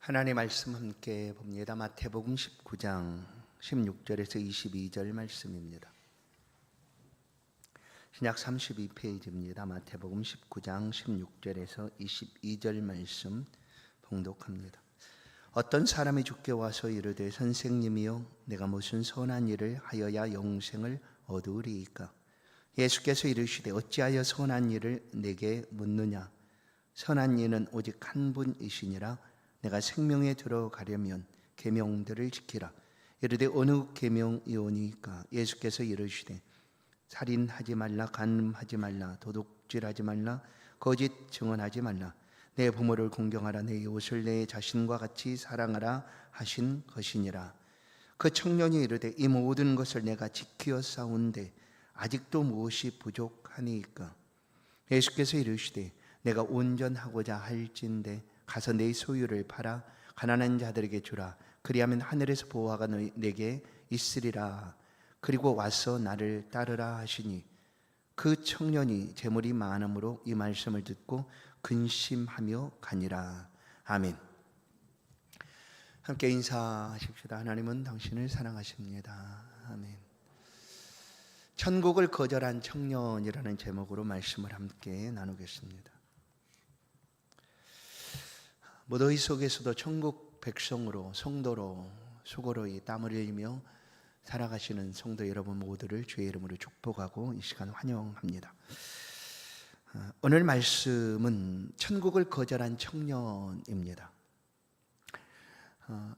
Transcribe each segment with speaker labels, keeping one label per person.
Speaker 1: 하나님의 말씀 함께 봅니다. 마태복음 19장 16절에서 22절 말씀입니다. 신약 32페이지입니다. 마태복음 19장 16절에서 22절 말씀 봉독합니다. 어떤 사람이 주께 와서 이르되 선생님이여 내가 무슨 선한 일을 하여야 영생을 얻으리이까? 예수께서 이르시되 어찌하여 선한 일을 내게 묻느냐? 선한 이는 오직 한 분이시니라. 내가 생명에 들어가려면 계명들을 지키라. 이르되 어느 계명이오니까? 예수께서 이르시되 살인하지 말라, 간음하지 말라, 도둑질하지 말라, 거짓 증언하지 말라, 내 부모를 공경하라, 내 이웃을 내 자신과 같이 사랑하라 하신 것이니라. 그 청년이 이르되 이 모든 것을 내가 지키어 싸운데 아직도 무엇이 부족하니까? 예수께서 이르시되 내가 온전하고자 할진대 가서 내 소유를 팔아 가난한 자들에게 주라. 그리하면 하늘에서 보화가 내게 있으리라. 그리고 와서 나를 따르라 하시니 그 청년이 재물이 많음으로 이 말씀을 듣고 근심하며 가니라. 아멘. 함께 인사하십시다. 하나님은 당신을 사랑하십니다. 아멘. 천국을 거절한 청년이라는 제목으로 말씀을 함께 나누겠습니다. 무더위 속에서도 천국 백성으로 성도로 수고로이 땀을 흘리며 살아가시는 성도 여러분 모두를 주의 이름으로 축복하고 이 시간 환영합니다. 오늘 말씀은 천국을 거절한 청년입니다.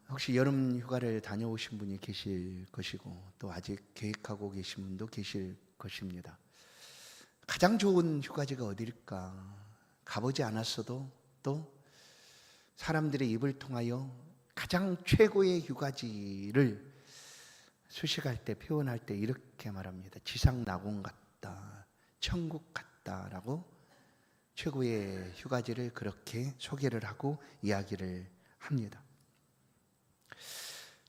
Speaker 1: 혹시 여름 휴가를 다녀오신 분이 계실 것이고 또 아직 계획하고 계신 분도 계실 것입니다. 가장 좋은 휴가지가 어딜까? 가보지 않았어도 또 사람들의 입을 통하여 가장 최고의 휴가지를 수식할 때 표현할 때 이렇게 말합니다. 지상 낙원 같다, 천국 같다라고 최고의 휴가지를 그렇게 소개를 하고 이야기를 합니다.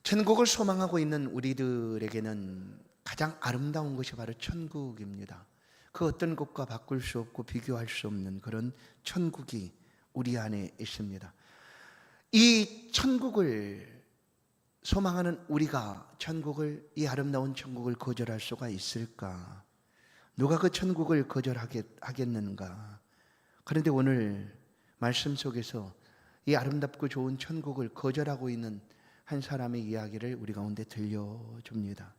Speaker 1: 천국을 소망하고 있는 우리들에게는 가장 아름다운 것이 바로 천국입니다. 그 어떤 것과 바꿀 수 없고 비교할 수 없는 그런 천국이 우리 안에 있습니다. 이 천국을 소망하는 우리가 이 아름다운 천국을 거절할 수가 있을까? 누가 그 천국을 거절하겠는가? 그런데 오늘 말씀 속에서 이 아름답고 좋은 천국을 거절하고 있는 한 사람의 이야기를 우리 가운데 들려줍니다.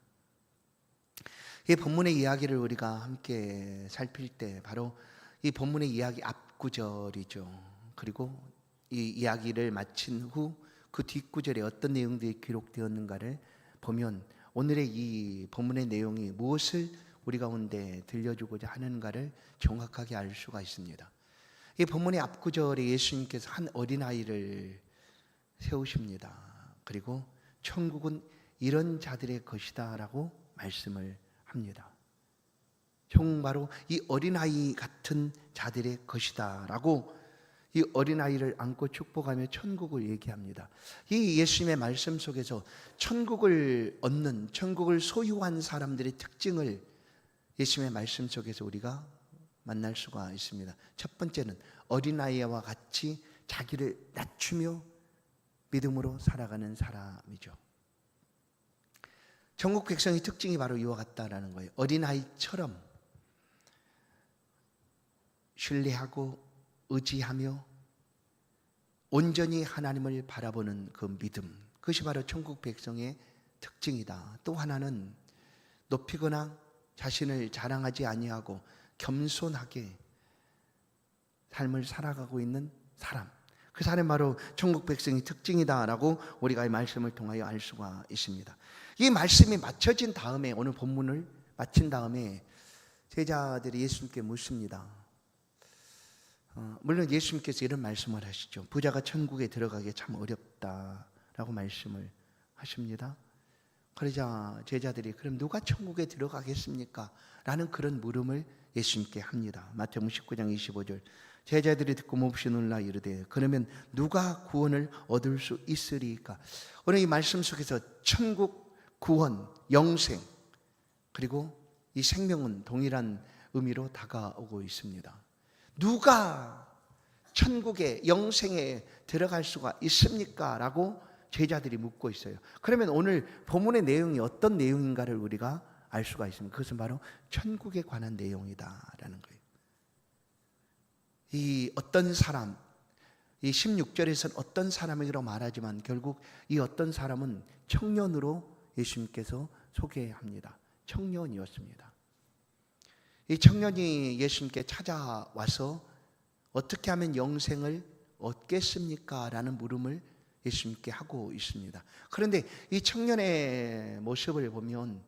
Speaker 1: 이 본문의 이야기를 우리가 함께 살필 때 바로 이 본문의 이야기 앞구절이죠. 그리고 이 이야기를 마친 후 그 뒷구절에 어떤 내용들이 기록되었는가를 보면 오늘의 이 본문의 내용이 무엇을 우리 가운데 들려주고자 하는가를 정확하게 알 수가 있습니다. 이 본문의 앞구절에 예수님께서 한 어린아이를 세우십니다. 그리고 천국은 이런 자들의 것이다 라고 말씀을 합니다. 총 바로 이 어린아이 같은 자들의 것이다 라고 이 어린아이를 안고 축복하며 천국을 얘기합니다. 이 예수님의 말씀 속에서 천국을 얻는, 천국을 소유한 사람들의 특징을 예수님의 말씀 속에서 우리가 만날 수가 있습니다. 첫 번째는 어린아이와 같이 자기를 낮추며 믿음으로 살아가는 사람이죠. 천국 백성의 특징이 바로 이와 같다라는 거예요. 어린아이처럼 신뢰하고 의지하며 온전히 하나님을 바라보는 그 믿음, 그것이 바로 천국 백성의 특징이다. 또 하나는 높이거나 자신을 자랑하지 아니하고 겸손하게 삶을 살아가고 있는 사람, 그 사람이 바로 천국 백성의 특징이다라고 우리가 이 말씀을 통하여 알 수가 있습니다. 이 말씀이 맞춰진 다음에, 오늘 본문을 마친 다음에 제자들이 예수님께 묻습니다. 물론 예수님께서 이런 말씀을 하시죠. 부자가 천국에 들어가기 참 어렵다라고 말씀을 하십니다. 그러자 제자들이 그럼 누가 천국에 들어가겠습니까? 라는 그런 물음을 예수님께 합니다. 마태복음 19장 25절 제자들이 듣고 몹시 놀라 이르되 그러면 누가 구원을 얻을 수 있으리까? 오늘 이 말씀 속에서 천국, 구원, 영생 그리고 이 생명은 동일한 의미로 다가오고 있습니다. 누가 천국에 영생에 들어갈 수가 있습니까? 라고 제자들이 묻고 있어요. 그러면 오늘 본문의 내용이 어떤 내용인가를 우리가 알 수가 있습니다. 그것은 바로 천국에 관한 내용이다라는 거예요. 이 어떤 사람, 이 16절에서는 어떤 사람이라고 말하지만 결국 이 어떤 사람은 청년으로 예수님께서 소개합니다. 청년이었습니다. 이 청년이 예수님께 찾아와서 어떻게 하면 영생을 얻겠습니까? 라는 물음을 예수님께 하고 있습니다. 그런데 이 청년의 모습을 보면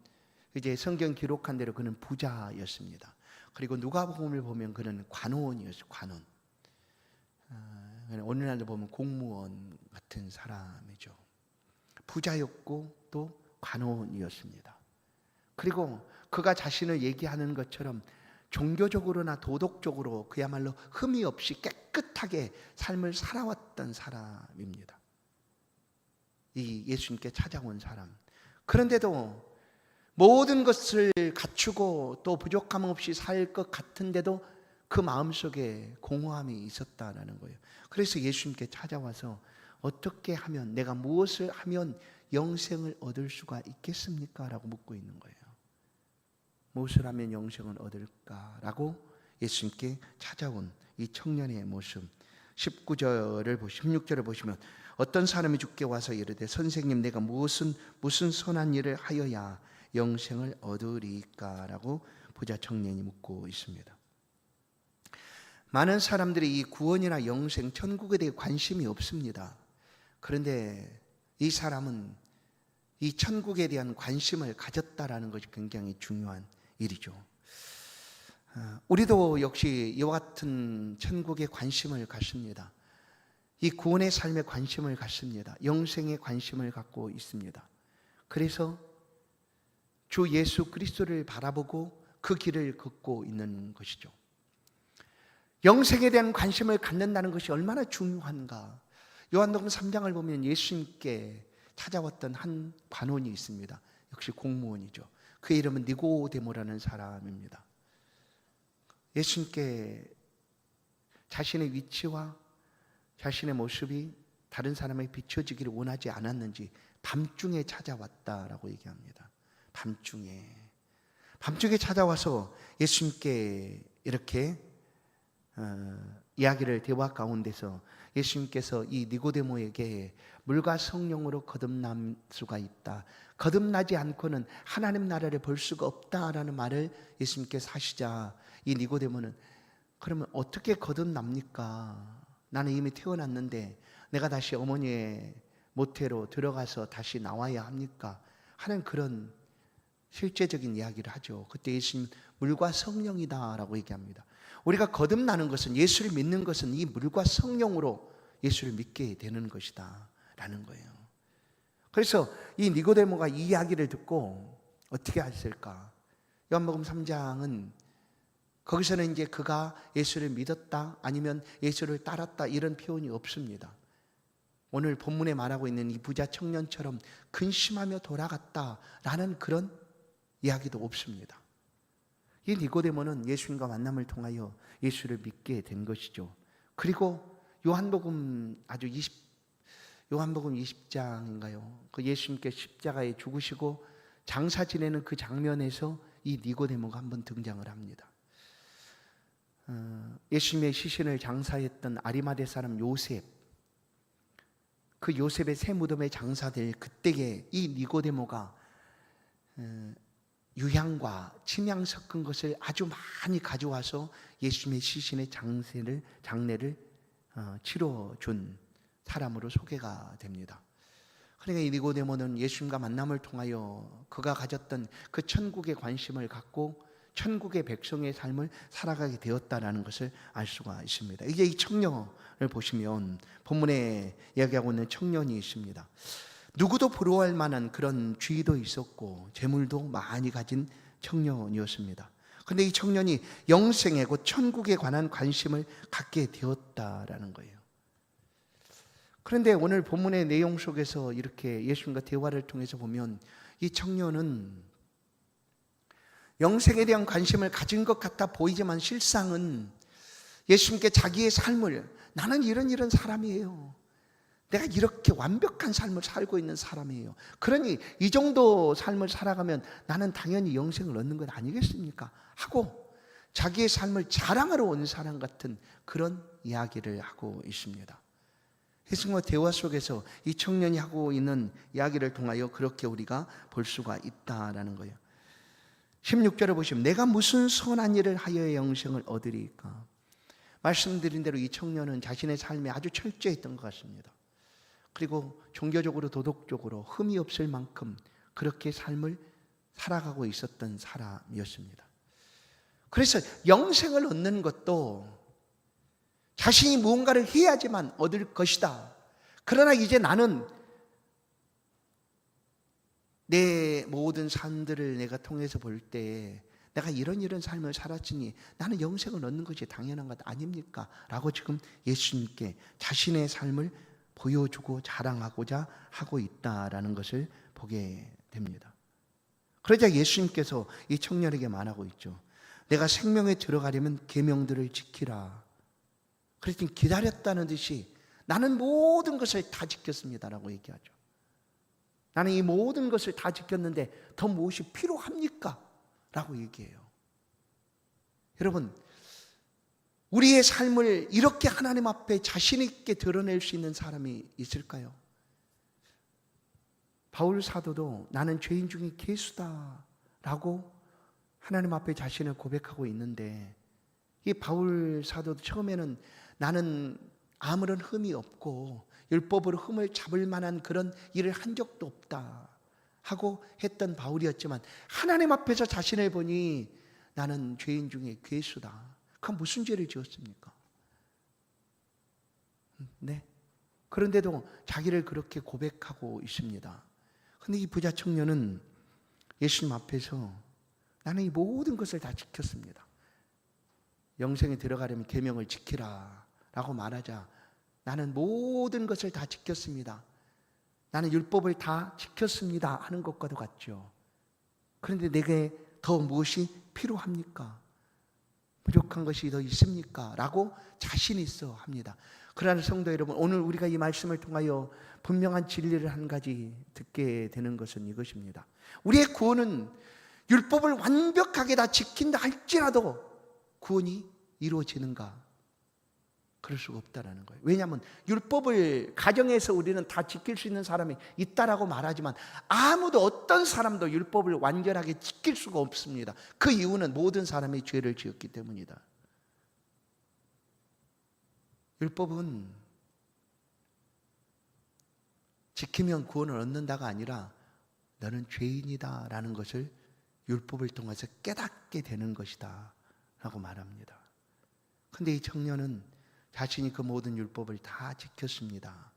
Speaker 1: 이제 성경 기록한 대로 그는 부자였습니다. 그리고 누가복음을 보면 그는 관원이었어요. 관원. 오늘날도 보면 공무원 같은 사람이죠. 부자였고 또 관원이었습니다. 그리고 그가 자신을 얘기하는 것처럼 종교적으로나 도덕적으로 그야말로 흠이 없이 깨끗하게 삶을 살아왔던 사람입니다. 이 예수님께 찾아온 사람. 그런데도 모든 것을 갖추고 또 부족함 없이 살 것 같은데도 그 마음속에 공허함이 있었다라는 거예요. 그래서 예수님께 찾아와서 어떻게 하면, 내가 무엇을 하면 영생을 얻을 수가 있겠습니까? 라고 묻고 있는 거예요. 무엇을 하면 영생을 얻을까라고 예수님께 찾아온 이 청년의 모습. 16절을 보시면 어떤 사람이 주께 와서 이르되 선생님, 내가 무슨 선한 일을 하여야 영생을 얻으리까라고 부자 청년이 묻고 있습니다. 많은 사람들이 이 구원이나 영생, 천국에 대해 관심이 없습니다. 그런데 이 사람은 이 천국에 대한 관심을 가졌다라는 것이 굉장히 중요한 일이죠. 우리도 역시 이와 같은 천국에 관심을 갖습니다. 이 구원의 삶에 관심을 갖습니다. 영생에 관심을 갖고 있습니다. 그래서 주 예수 그리스도를 바라보고 그 길을 걷고 있는 것이죠. 영생에 대한 관심을 갖는다는 것이 얼마나 중요한가. 요한복음 3장을 보면 예수님께 찾아왔던 한 관원이 있습니다. 역시 공무원이죠. 그의 이름은 니고데모라는 사람입니다. 예수님께 자신의 위치와 자신의 모습이 다른 사람에게 비춰지기를 원하지 않았는지 밤중에 찾아왔다라고 얘기합니다. 밤중에 찾아와서 예수님께 이렇게 이야기를 대화 가운데서 예수님께서 이 니고데모에게 물과 성령으로 거듭날 수가 있다, 거듭나지 않고는 하나님 나라를 볼 수가 없다라는 말을 예수님께서 하시자 이 니고데모는 그러면 어떻게 거듭납니까? 나는 이미 태어났는데 내가 다시 어머니의 모태로 들어가서 다시 나와야 합니까? 하는 그런 실제적인 이야기를 하죠. 그때 예수님 물과 성령이다라고 얘기합니다. 우리가 거듭나는 것은, 예수를 믿는 것은 이 물과 성령으로 예수를 믿게 되는 것이다 라는 거예요. 그래서 이 니고데모가 이 이야기를 듣고 어떻게 했을까? 요한복음 3장은 거기서는 이제 그가 예수를 믿었다 아니면 예수를 따랐다 이런 표현이 없습니다. 오늘 본문에 말하고 있는 이 부자 청년처럼 근심하며 돌아갔다라는 그런 이야기도 없습니다. 이 니고데모는 예수님과 만남을 통하여 예수를 믿게 된 것이죠. 그리고 요한복음 20장인가요? 그 예수님께 십자가에 죽으시고 장사 지내는 그 장면에서 이 니고데모가 한번 등장을 합니다. 예수님의 시신을 장사했던 아리마대 사람 요셉, 그 요셉의 새 무덤에 장사될 그때에 이 니고데모가 유향과 침향 섞은 것을 아주 많이 가져와서 예수님의 시신의 장례를 치러준 사람으로 소개가 됩니다. 그러니까 이 니고데모는 예수님과 만남을 통하여 그가 가졌던 그 천국의 관심을 갖고 천국의 백성의 삶을 살아가게 되었다라는 것을 알 수가 있습니다. 이게 이 청년을 보시면 본문에 이야기하고 있는 청년이 있습니다. 누구도 부러워할 만한 그런 지위도 있었고 재물도 많이 가진 청년이었습니다. 그런데 이 청년이 영생에 곧 천국에 관한 관심을 갖게 되었다라는 거예요. 그런데 오늘 본문의 내용 속에서 이렇게 예수님과 대화를 통해서 보면 이 청년은 영생에 대한 관심을 가진 것 같아 보이지만 실상은 예수님께 자기의 삶을, 나는 이런 사람이에요, 내가 이렇게 완벽한 삶을 살고 있는 사람이에요, 그러니 이 정도 삶을 살아가면 나는 당연히 영생을 얻는 것 아니겠습니까? 하고 자기의 삶을 자랑하러 온 사람 같은 그런 이야기를 하고 있습니다. 예수님과 대화 속에서 이 청년이 하고 있는 이야기를 통하여 그렇게 우리가 볼 수가 있다라는 거예요. 16절을 보시면 내가 무슨 선한 일을 하여 영생을 얻으리까? 말씀드린 대로 이 청년은 자신의 삶에 아주 철저했던 것 같습니다. 그리고 종교적으로 도덕적으로 흠이 없을 만큼 그렇게 삶을 살아가고 있었던 사람이었습니다. 그래서 영생을 얻는 것도 자신이 무언가를 해야지만 얻을 것이다. 그러나 이제 나는 내 모든 삶들을 내가 통해서 볼 때 내가 이런 삶을 살았으니 나는 영생을 얻는 것이 당연한 것 아닙니까? 라고 지금 예수님께 자신의 삶을 보여주고 자랑하고자 하고 있다라는 것을 보게 됩니다. 그러자 예수님께서 이 청년에게 말하고 있죠. 내가 생명에 들어가려면 계명들을 지키라. 그랬더니 기다렸다는 듯이 나는 모든 것을 다 지켰습니다라고 얘기하죠. 나는 이 모든 것을 다 지켰는데 더 무엇이 필요합니까? 라고 얘기해요. 여러분, 우리의 삶을 이렇게 하나님 앞에 자신 있게 드러낼 수 있는 사람이 있을까요? 바울 사도도 나는 죄인 중에 괴수다라고 하나님 앞에 자신을 고백하고 있는데, 이 바울 사도도 처음에는 나는 아무런 흠이 없고 율법으로 흠을 잡을 만한 그런 일을 한 적도 없다 하고 했던 바울이었지만, 하나님 앞에서 자신을 보니 나는 죄인 중에 괴수다. 그 무슨 죄를 지었습니까? 네. 그런데도 자기를 그렇게 고백하고 있습니다. 그런데 이 부자 청년은 예수님 앞에서 나는 이 모든 것을 다 지켰습니다. 영생에 들어가려면 계명을 지키라 라고 말하자 나는 모든 것을 다 지켰습니다, 나는 율법을 다 지켰습니다 하는 것과도 같죠. 그런데 내게 더 무엇이 필요합니까? 부족한 것이 더 있습니까? 라고 자신 있어 합니다. 그러나 성도 여러분, 오늘 우리가 이 말씀을 통하여 분명한 진리를 한 가지 듣게 되는 것은 이것입니다. 우리의 구원은 율법을 완벽하게 다 지킨다 할지라도 구원이 이루어지는가? 그럴 수가 없다라는 거예요. 왜냐하면 율법을 가정에서 우리는 다 지킬 수 있는 사람이 있다라고 말하지만 아무도, 어떤 사람도 율법을 완전하게 지킬 수가 없습니다. 그 이유는 모든 사람이 죄를 지었기 때문이다. 율법은 지키면 구원을 얻는다가 아니라 너는 죄인이다 라는 것을 율법을 통해서 깨닫게 되는 것이다 라고 말합니다. 그런데 이 청년은 자신이 그 모든 율법을 다 지켰습니다.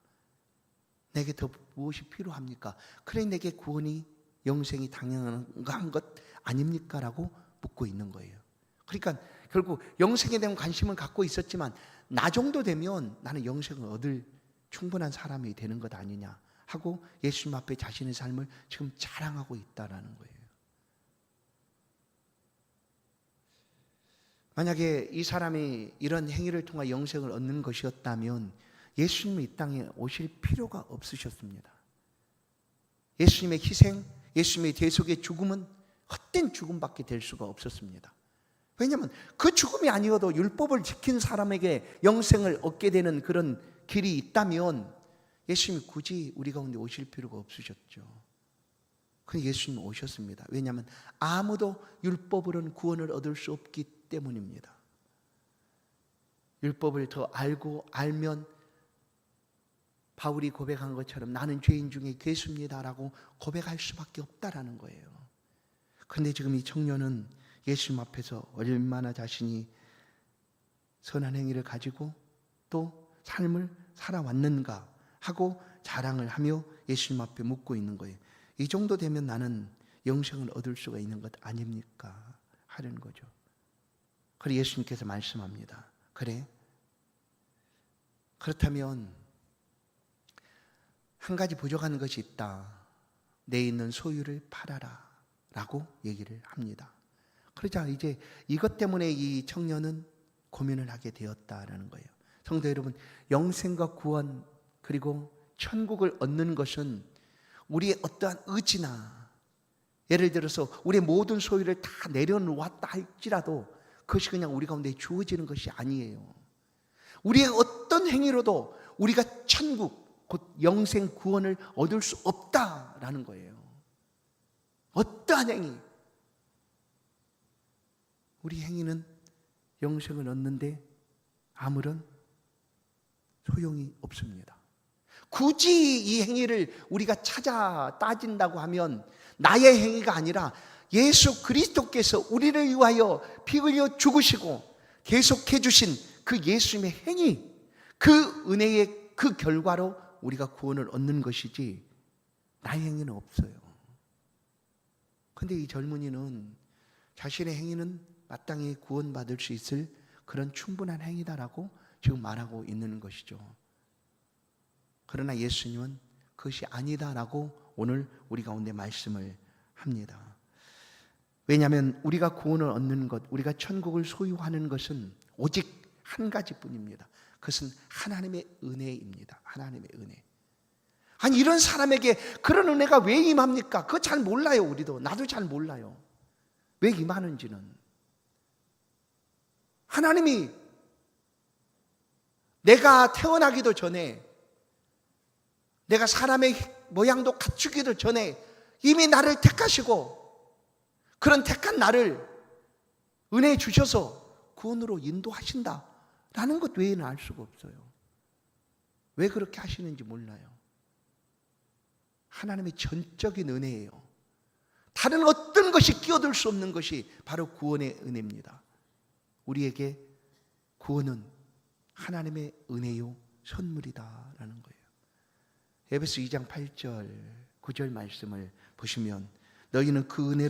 Speaker 1: 내게 더 무엇이 필요합니까? 그래, 내게 구원이, 영생이 당연한 것 아닙니까? 라고 묻고 있는 거예요. 그러니까 결국 영생에 대한 관심을 갖고 있었지만 나 정도 되면 나는 영생을 얻을 충분한 사람이 되는 것 아니냐 하고 예수님 앞에 자신의 삶을 지금 자랑하고 있다라는 거예요. 만약에 이 사람이 이런 행위를 통해 영생을 얻는 것이었다면 예수님이 이 땅에 오실 필요가 없으셨습니다. 예수님의 희생, 예수님의 대속의 죽음은 헛된 죽음밖에 될 수가 없었습니다. 왜냐하면 그 죽음이 아니어도 율법을 지킨 사람에게 영생을 얻게 되는 그런 길이 있다면 예수님이 굳이 우리 가운데 오실 필요가 없으셨죠. 근데 예수님 오셨습니다. 왜냐하면 아무도 율법으로는 구원을 얻을 수 없기 때문입니다. 율법을 더 알고 알면 바울이 고백한 것처럼 나는 죄인 중에 괴수입니다라고 고백할 수밖에 없다라는 거예요. 그런데 지금 이 청년은 예수님 앞에서 얼마나 자신이 선한 행위를 가지고 또 삶을 살아왔는가 하고 자랑을 하며 예수님 앞에 묻고 있는 거예요. 이 정도 되면 나는 영생을 얻을 수가 있는 것 아닙니까? 하는 거죠. 그래서 예수님께서 말씀합니다. 그래? 그렇다면 한 가지 부족한 것이 있다. 내 있는 소유를 팔아라 라고 얘기를 합니다. 그러자 이제 이것 때문에 이 청년은 고민을 하게 되었다라는 거예요. 성도 여러분, 영생과 구원 그리고 천국을 얻는 것은 우리의 어떠한 의지나, 예를 들어서 우리의 모든 소유를 다 내려놓았다 할지라도 그것이 그냥 우리 가운데 주어지는 것이 아니에요. 우리의 어떤 행위로도 우리가 천국, 곧 영생 구원을 얻을 수 없다라는 거예요. 어떠한 행위, 우리 행위는 영생을 얻는데 아무런 소용이 없습니다. 굳이 이 행위를 우리가 찾아 따진다고 하면 나의 행위가 아니라 예수 그리스도께서 우리를 위하여 피 흘려 죽으시고 계속해 주신 그 예수님의 행위, 그 은혜의 그 결과로 우리가 구원을 얻는 것이지 나의 행위는 없어요. 그런데 이 젊은이는 자신의 행위는 마땅히 구원받을 수 있을 그런 충분한 행위다라고 지금 말하고 있는 것이죠. 그러나 예수님은 그것이 아니다라고 오늘 우리 가운데 말씀을 합니다. 왜냐하면 우리가 구원을 얻는 것, 우리가 천국을 소유하는 것은 오직 한 가지뿐입니다. 그것은 하나님의 은혜입니다. 하나님의 은혜. 아니, 이런 사람에게 그런 은혜가 왜 임합니까? 그거 잘 몰라요. 우리도. 나도 잘 몰라요. 왜 임하는지는. 하나님이 내가 태어나기도 전에, 내가 사람의 모양도 갖추기도 전에 이미 나를 택하시고 그런 택한 나를 은혜 주셔서 구원으로 인도하신다라는 것 외에는 알 수가 없어요. 왜 그렇게 하시는지 몰라요. 하나님의 전적인 은혜예요. 다른 어떤 것이 끼어들 수 없는 것이 바로 구원의 은혜입니다. 우리에게 구원은 하나님의 은혜요 선물이다라는 거예요. 에베소 2장 8절 9절 말씀을 보시면 너희는 그 은혜에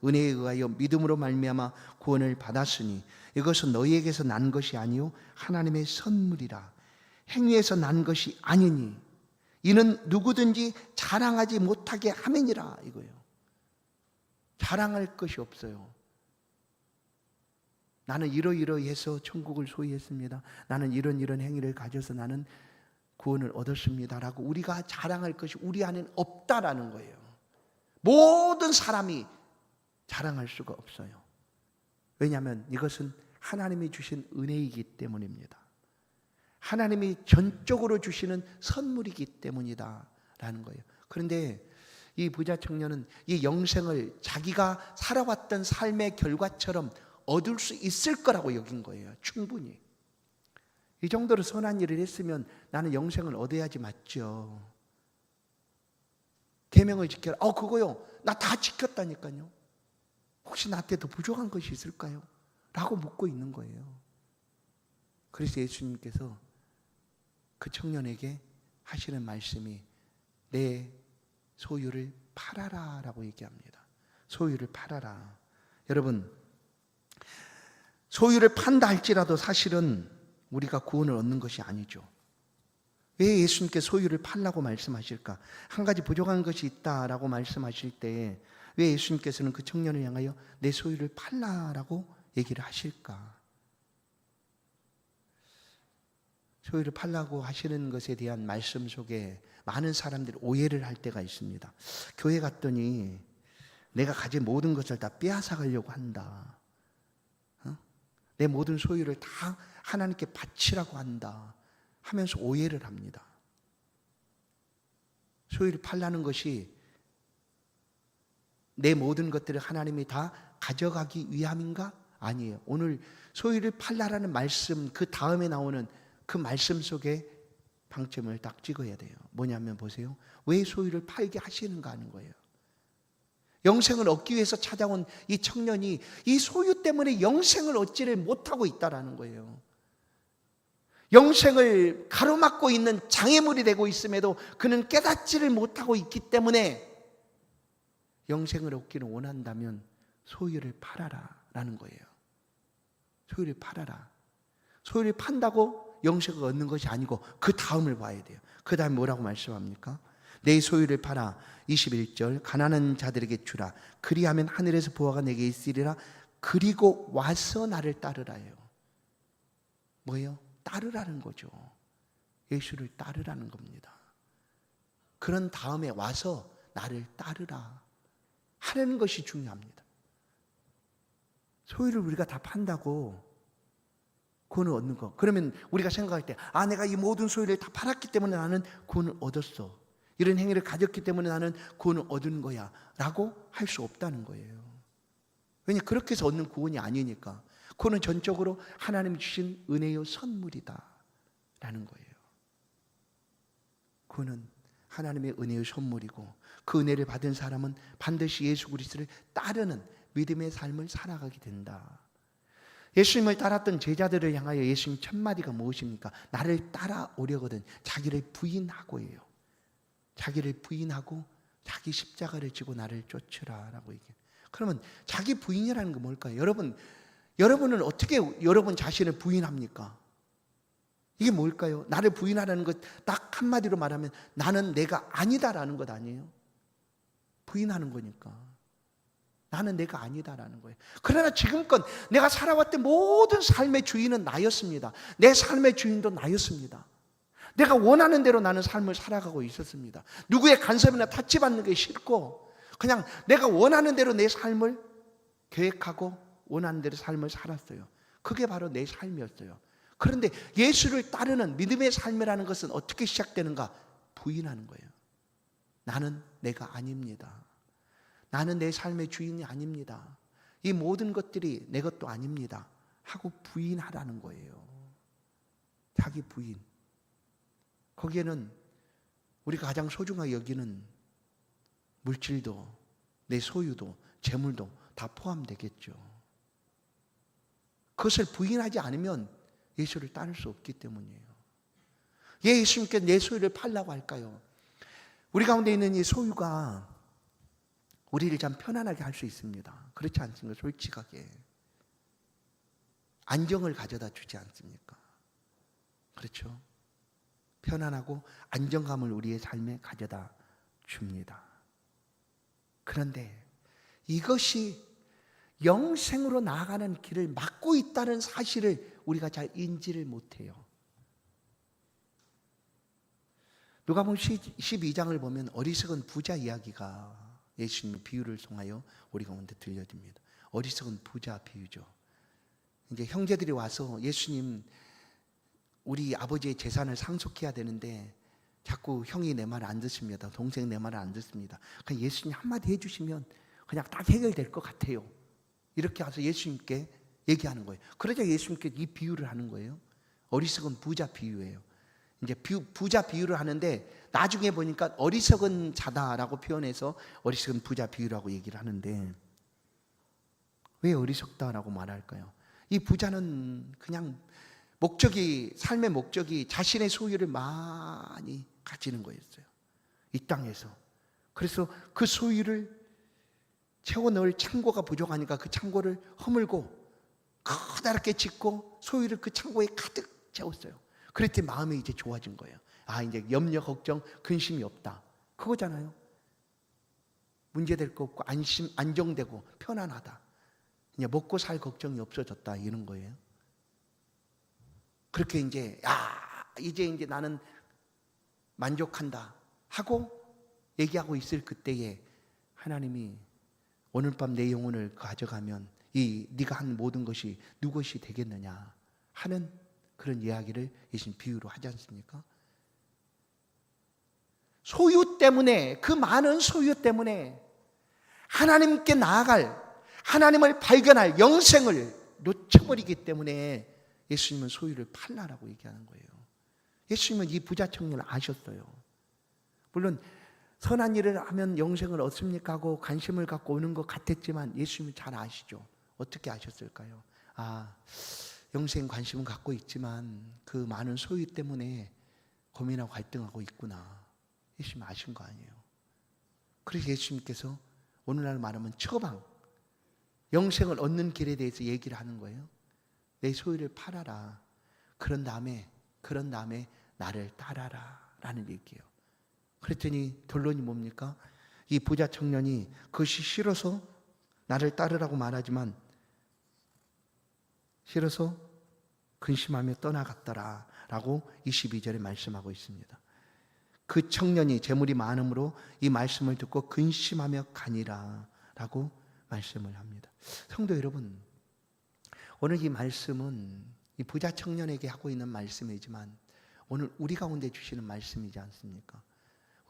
Speaker 1: 의하여 믿음으로 말미암아 구원을 받았으니 이것은 너희에게서 난 것이 아니요 하나님의 선물이라. 행위에서 난 것이 아니니 이는 누구든지 자랑하지 못하게 함이니라 이거예요. 자랑할 것이 없어요. 나는 이러이러해서 천국을 소유했습니다. 나는 이런 행위를 가져서 나는 구원을 얻었습니다라고 우리가 자랑할 것이 우리 안에는 없다라는 거예요. 모든 사람이 자랑할 수가 없어요. 왜냐하면 이것은 하나님이 주신 은혜이기 때문입니다. 하나님이 전적으로 주시는 선물이기 때문이다라는 거예요. 그런데 이 부자 청년은 이 영생을 자기가 살아왔던 삶의 결과처럼 얻을 수 있을 거라고 여긴 거예요. 충분히. 이 정도로 선한 일을 했으면 나는 영생을 얻어야지 맞죠. 계명을 지켜라. 그거요. 나 다 지켰다니까요. 혹시 나한테 더 부족한 것이 있을까요? 라고 묻고 있는 거예요. 그래서 예수님께서 그 청년에게 하시는 말씀이 내 소유를 팔아라 라고 얘기합니다. 소유를 팔아라. 여러분, 소유를 판다 할지라도 사실은 우리가 구원을 얻는 것이 아니죠. 왜 예수님께 소유를 팔라고 말씀하실까? 한 가지 부족한 것이 있다라고 말씀하실 때 왜 예수님께서는 그 청년을 향하여 내 소유를 팔라라고 얘기를 하실까? 소유를 팔라고 하시는 것에 대한 말씀 속에 많은 사람들이 오해를 할 때가 있습니다. 교회 갔더니 내가 가진 모든 것을 다 빼앗아 가려고 한다. 내 모든 소유를 다 하나님께 바치라고 한다 하면서 오해를 합니다. 소유를 팔라는 것이 내 모든 것들을 하나님이 다 가져가기 위함인가? 아니에요. 오늘 소유를 팔라라는 말씀 그 다음에 나오는 그 말씀 속에 방점을 딱 찍어야 돼요. 뭐냐면 보세요. 왜 소유를 팔게 하시는가 하는 거예요. 영생을 얻기 위해서 찾아온 이 청년이 이 소유 때문에 영생을 얻지를 못하고 있다는 거예요. 영생을 가로막고 있는 장애물이 되고 있음에도 그는 깨닫지를 못하고 있기 때문에 영생을 얻기를 원한다면 소유를 팔아라 라는 거예요. 소유를 팔아라. 소유를 판다고 영생을 얻는 것이 아니고 그 다음을 봐야 돼요. 그 다음에 뭐라고 말씀합니까? 내 소유를 팔아 21절 가난한 자들에게 주라. 그리하면 하늘에서 보화가 내게 있으리라. 그리고 와서 나를 따르라요. 뭐예요? 따르라는 거죠. 예수를 따르라는 겁니다. 그런 다음에 와서 나를 따르라 하는 것이 중요합니다. 소유를 우리가 다 판다고 구원을 얻는 거. 그러면 우리가 생각할 때, 내가 이 모든 소유를 다 팔았기 때문에 나는 구원을 얻었어. 이런 행위를 가졌기 때문에 나는 구원을 얻은 거야 라고 할 수 없다는 거예요. 왜냐하면 그렇게 해서 얻는 구원이 아니니까. 구원은 전적으로 하나님이 주신 은혜의 선물이다 라는 거예요. 구원은 하나님의 은혜의 선물이고, 그 은혜를 받은 사람은 반드시 예수 그리스도를 따르는 믿음의 삶을 살아가게 된다. 예수님을 따랐던 제자들을 향하여 예수님 첫 마디가 무엇입니까? 나를 따라오려거든 자기를 부인하고예요. 자기를 부인하고 자기 십자가를 지고 나를 쫓으라 라고 얘기해요. 그러면 자기 부인이라는 건 뭘까요? 여러분은 어떻게 여러분 자신을 부인합니까? 이게 뭘까요? 나를 부인하라는 것 딱 한마디로 말하면 나는 내가 아니다라는 것 아니에요? 부인하는 거니까. 나는 내가 아니다라는 거예요. 그러나 지금껏 내가 살아왔던 모든 삶의 주인은 나였습니다. 내 삶의 주인도 나였습니다. 내가 원하는 대로 나는 삶을 살아가고 있었습니다. 누구의 간섭이나 타치받는 게 싫고 그냥 내가 원하는 대로 내 삶을 계획하고 원하는 대로 삶을 살았어요. 그게 바로 내 삶이었어요. 그런데 예수를 따르는 믿음의 삶이라는 것은 어떻게 시작되는가? 부인하는 거예요. 나는 내가 아닙니다. 나는 내 삶의 주인이 아닙니다. 이 모든 것들이 내 것도 아닙니다 하고 부인하라는 거예요. 자기 부인. 거기에는 우리가 가장 소중하게 여기는 물질도 내 소유도 재물도 다 포함되겠죠. 그것을 부인하지 않으면 예수를 따를 수 없기 때문이에요. 왜 예수님께 내 소유를 팔라고 할까요? 우리 가운데 있는 이 소유가 우리를 참 편안하게 할 수 있습니다. 그렇지 않습니까? 솔직하게. 안정을 가져다 주지 않습니까? 그렇죠? 편안하고 안정감을 우리의 삶에 가져다 줍니다. 그런데 이것이 영생으로 나아가는 길을 막고 있다는 사실을 우리가 잘 인지를 못해요. 누가복음 12장을 보면 어리석은 부자 이야기가 예수님의 비유를 통하여 우리 가운데 들려집니다. 어리석은 부자 비유죠. 이제 형제들이 와서 예수님 우리 아버지의 재산을 상속해야 되는데 자꾸 형이 내 말을 안 듣습니다. 동생 내 말을 안 듣습니다. 그냥 예수님 한마디 해주시면 그냥 딱 해결될 것 같아요. 이렇게 와서 예수님께 얘기하는 거예요. 그러자 예수님께 이 비유를 하는 거예요. 어리석은 부자 비유예요. 이제 부자 비유를 하는데 나중에 보니까 어리석은 자다라고 표현해서 어리석은 부자 비유라고 얘기를 하는데 왜 어리석다라고 말할까요? 이 부자는 그냥 삶의 목적이 자신의 소유를 많이 가지는 거였어요. 이 땅에서. 그래서 그 소유를 채워 넣을 창고가 부족하니까 그 창고를 허물고 커다랗게 짓고 소유를 그 창고에 가득 채웠어요. 그랬더니 마음이 이제 좋아진 거예요. 이제 염려, 걱정, 근심이 없다. 그거잖아요. 문제될 거 없고 안정되고 편안하다. 이제 먹고 살 걱정이 없어졌다. 이런 거예요. 그렇게 이제 이제 나는 만족한다 하고 얘기하고 있을 그때에 하나님이 오늘 밤 내 영혼을 가져가면 네가 한 모든 것이 누구것이 되겠느냐 하는 그런 이야기를 예수님 비유로 하지 않습니까? 소유 때문에, 그 많은 소유 때문에 하나님께 나아갈, 하나님을 발견할 영생을 놓쳐버리기 때문에 예수님은 소유를 팔라라고 얘기하는 거예요. 예수님은 이 부자 청년을 아셨어요. 물론 선한 일을 하면 영생을 얻습니까 하고 관심을 갖고 오는 것 같았지만 예수님은 잘 아시죠. 어떻게 아셨을까요? 영생 관심은 갖고 있지만 그 많은 소유 때문에 고민하고 갈등하고 있구나. 예수님 아신 거 아니에요. 그래서 예수님께서 오늘날 말하면 처방, 영생을 얻는 길에 대해서 얘기를 하는 거예요. 내 소유를 팔아라. 그런 다음에 나를 따라라 라는 얘기예요. 그랬더니 결론이 뭡니까? 이 부자 청년이 그것이 싫어서 나를 따르라고 말하지만 싫어서 근심하며 떠나갔더라 라고 22절에 말씀하고 있습니다. 그 청년이 재물이 많음으로 이 말씀을 듣고 근심하며 가니라 라고 말씀을 합니다. 성도 여러분, 오늘 이 말씀은 이 부자 청년에게 하고 있는 말씀이지만 오늘 우리 가운데 주시는 말씀이지 않습니까?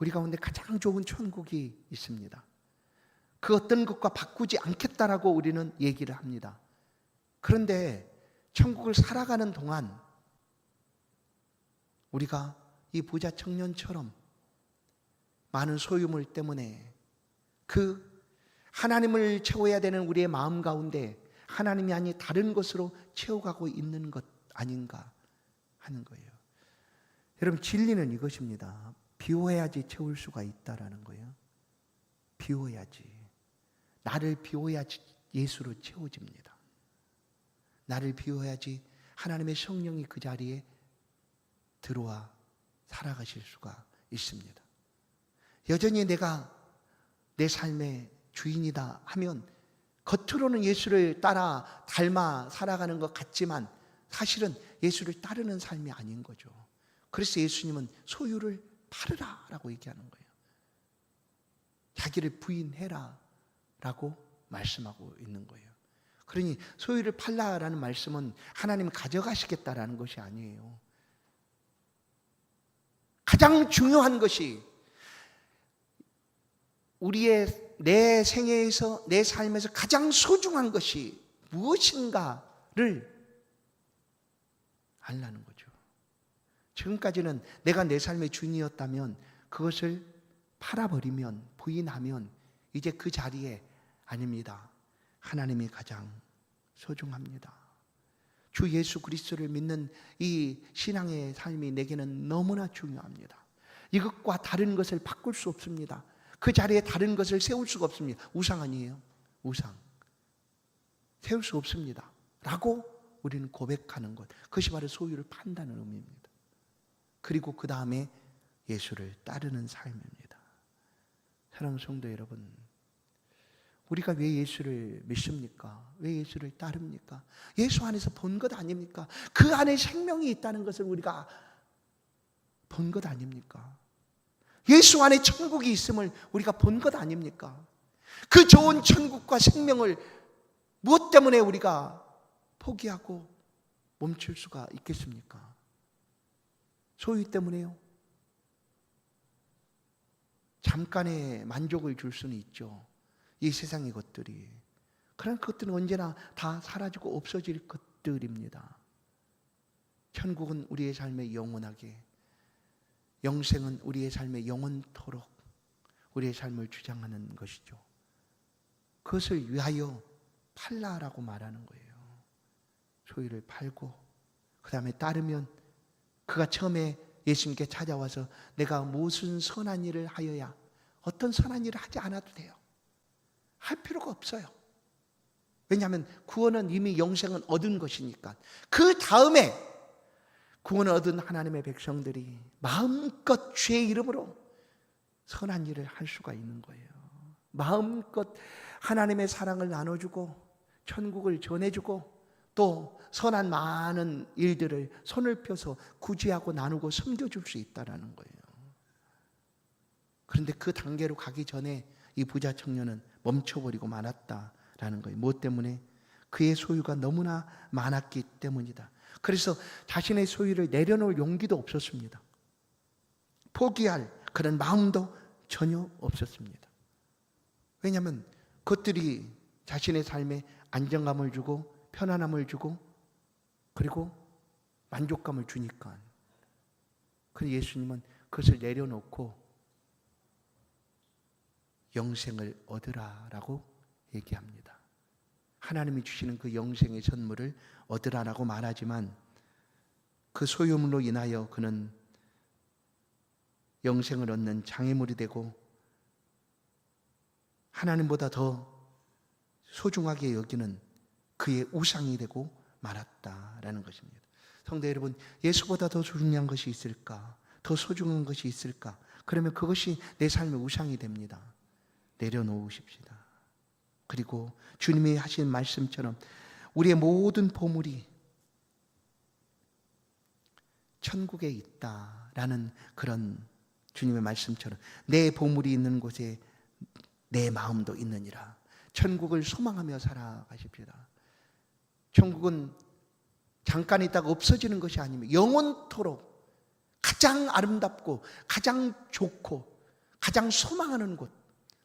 Speaker 1: 우리 가운데 가장 좋은 천국이 있습니다. 그 어떤 것과 바꾸지 않겠다라고 우리는 얘기를 합니다. 그런데 천국을 살아가는 동안 우리가 이 부자 청년처럼 많은 소유물 때문에 그 하나님을 채워야 되는 우리의 마음 가운데 하나님이 아닌 다른 것으로 채워가고 있는 것 아닌가 하는 거예요. 여러분, 진리는 이것입니다. 비워야지 채울 수가 있다라는 거예요. 비워야지. 나를 비워야지 예수로 채워집니다. 나를 비워야지 하나님의 성령이 그 자리에 들어와 살아가실 수가 있습니다. 여전히 내가 내 삶의 주인이다 하면 겉으로는 예수를 따라 닮아 살아가는 것 같지만 사실은 예수를 따르는 삶이 아닌 거죠. 그래서 예수님은 소유를 팔으라 라고 얘기하는 거예요. 자기를 부인해라 라고 말씀하고 있는 거예요. 그러니 소유를 팔라라는 말씀은 하나님이 가져가시겠다라는 것이 아니에요. 가장 중요한 것이 내 생애에서 내 삶에서 가장 소중한 것이 무엇인가를 알라는 거죠. 지금까지는 내가 내 삶의 주인이었다면 그것을 팔아버리면, 부인하면 이제 그 자리에 아닙니다. 하나님이 가장 소중합니다. 주 예수 그리스도를 믿는 이 신앙의 삶이 내게는 너무나 중요합니다. 이것과 다른 것을 바꿀 수 없습니다. 그 자리에 다른 것을 세울 수가 없습니다. 우상 아니에요? 우상. 세울 수 없습니다. 라고 우리는 고백하는 것. 그것이 바로 소유를 판다는 의미입니다. 그리고 그 다음에 예수를 따르는 삶입니다. 사랑하는 성도 여러분, 우리가 왜 예수를 믿습니까? 왜 예수를 따릅니까? 예수 안에서 본 것 아닙니까? 그 안에 생명이 있다는 것을 우리가 본 것 아닙니까? 예수 안에 천국이 있음을 우리가 본 것 아닙니까? 그 좋은 천국과 생명을 무엇 때문에 우리가 포기하고 멈출 수가 있겠습니까? 소유 때문에요? 잠깐의 만족을 줄 수는 있죠. 이 세상의 것들이. 그런 것들은 언제나 다 사라지고 없어질 것들입니다. 천국은 우리의 삶에 영원하게, 영생은 우리의 삶에 영원토록 우리의 삶을 주장하는 것이죠. 그것을 위하여 팔라라고 말하는 거예요. 소유를 팔고 그 다음에 따르면, 그가 처음에 예수님께 찾아와서 내가 무슨 선한 일을 하여야, 어떤 선한 일을 하지 않아도 돼요. 할 필요가 없어요. 왜냐하면 구원은 이미 영생은 얻은 것이니까. 그 다음에 구원을 얻은 하나님의 백성들이 마음껏 주의 이름으로 선한 일을 할 수가 있는 거예요. 마음껏 하나님의 사랑을 나눠주고 천국을 전해주고 또 선한 많은 일들을 손을 펴서 구제하고 나누고 섬겨줄 수 있다는 거예요. 그런데 그 단계로 가기 전에 이 부자 청년은 멈춰버리고 말았다라는 거예요. 무엇 때문에? 그의 소유가 너무나 많았기 때문이다. 그래서 자신의 소유를 내려놓을 용기도 없었습니다. 포기할 그런 마음도 전혀 없었습니다. 왜냐하면 그것들이 자신의 삶에 안정감을 주고 편안함을 주고 그리고 만족감을 주니까. 그런데 예수님은 그것을 내려놓고 영생을 얻으라라고 얘기합니다. 하나님이 주시는 그 영생의 선물을 얻으라라고 말하지만 그 소유물로 인하여 그는 영생을 얻는 장애물이 되고 하나님보다 더 소중하게 여기는 그의 우상이 되고 말았다라는 것입니다. 성도 여러분, 예수보다 더 중요한 것이 있을까? 더 소중한 것이 있을까? 그러면 그것이 내 삶의 우상이 됩니다. 내려놓으십시다. 그리고 주님이 하신 말씀처럼 우리의 모든 보물이 천국에 있다라는 그런 주님의 말씀처럼 내 보물이 있는 곳에 내 마음도 있느니라. 천국을 소망하며 살아가십시다. 천국은 잠깐 있다가 없어지는 것이 아니며 영원토록 가장 아름답고 가장 좋고 가장 소망하는 곳,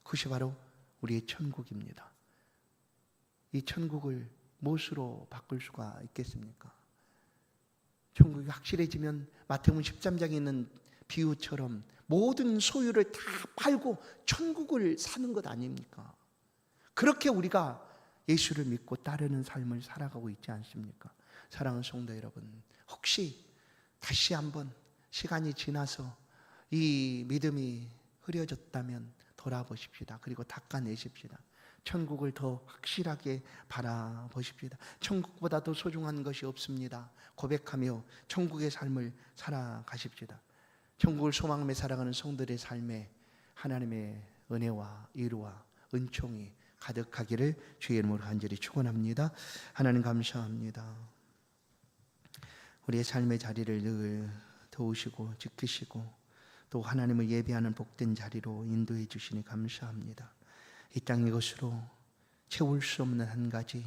Speaker 1: 그것이 바로 우리의 천국입니다. 이 천국을 무엇으로 바꿀 수가 있겠습니까? 천국이 확실해지면 마태복음 13장에 있는 비유처럼 모든 소유를 다 팔고 천국을 사는 것 아닙니까? 그렇게 우리가 예수를 믿고 따르는 삶을 살아가고 있지 않습니까? 사랑하는 성도 여러분, 혹시 다시 한번 시간이 지나서 이 믿음이 흐려졌다면 돌아보십시다. 그리고 닦아내십시다. 천국을 더 확실하게 바라보십시다. 천국보다 더 소중한 것이 없습니다. 고백하며 천국의 삶을 살아가십시다. 천국을 소망하며 살아가는 성도들의 삶에 하나님의 은혜와 위로와 은총이 가득하기를 주의 이름으로 간절히 축원합니다. 하나님 감사합니다. 우리의 삶의 자리를 늘 도우시고 지키시고 또 하나님을 예배하는 복된 자리로 인도해 주시니 감사합니다. 이 땅 이것으로 채울 수 없는 한 가지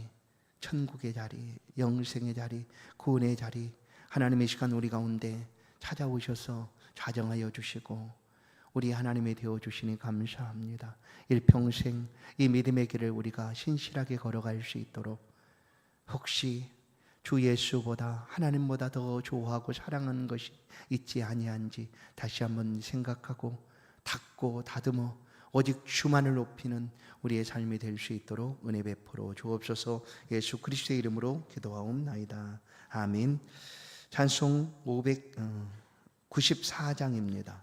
Speaker 1: 천국의 자리, 영생의 자리, 구원의 자리, 하나님의 시간 우리 가운데 찾아오셔서 좌정하여 주시고 우리 하나님이 되어주시니 감사합니다. 일평생 이 믿음의 길을 우리가 신실하게 걸어갈 수 있도록 혹시 주 예수보다 하나님보다 더 좋아하고 사랑하는 것이 있지 아니한지 다시 한번 생각하고 닫고 다듬어 오직 주만을 높이는 우리의 삶이 될 수 있도록 은혜 베풀어 주옵소서. 예수 그리스도의 이름으로 기도하옵나이다. 아멘. 찬송 594장입니다.